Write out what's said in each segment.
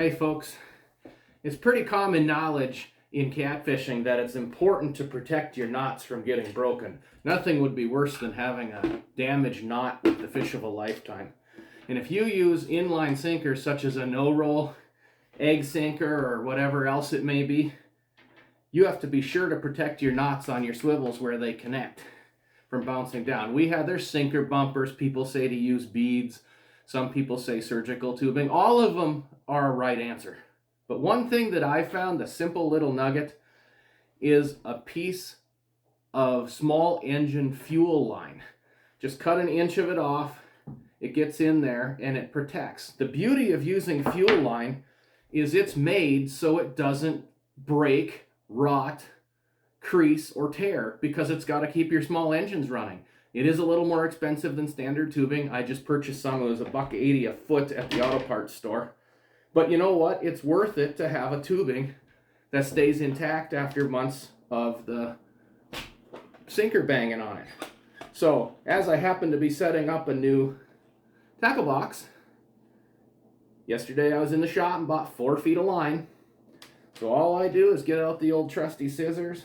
Hey folks, it's pretty common knowledge in catfishing that it's important to protect your knots from getting broken. Nothing would be worse than having a damaged knot with the fish of a lifetime. And if you use inline sinkers such as a no-roll, egg sinker, or whatever else it may be, you have to be sure to protect your knots on your swivels where they connect from bouncing down. There's sinker bumpers. People say to use beads. Some people say surgical tubing. All of them are a right answer. But one thing that I found, a simple little nugget, is a piece of small engine fuel line. Just cut an inch of it off. It gets in there and it protects. The beauty of using fuel line is it's made so it doesn't break, rot, crease, or tear because it's got to keep your small engines running. It is a little more expensive than standard tubing. I just purchased some. It was $1.80 a foot at the auto parts store. But you know what? It's worth it to have a tubing that stays intact after months of the sinker banging on it. So, as I happen to be setting up a new tackle box, yesterday I was in the shop and bought 4 feet of line. So all I do is get out the old trusty scissors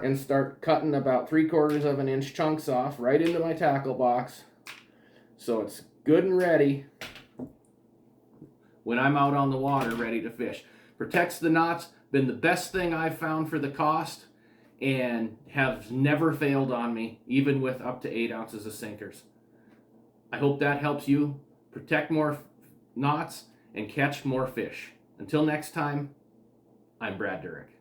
and start cutting about 3/4 of an inch chunks off right into my tackle box so it's good and ready when I'm out on the water ready to fish. Protects the knots, been the best thing I've found for the cost, and has never failed on me, even with up to 8 ounces of sinkers. I hope that helps you protect more knots and catch more fish. Until next time, I'm Brad Durick.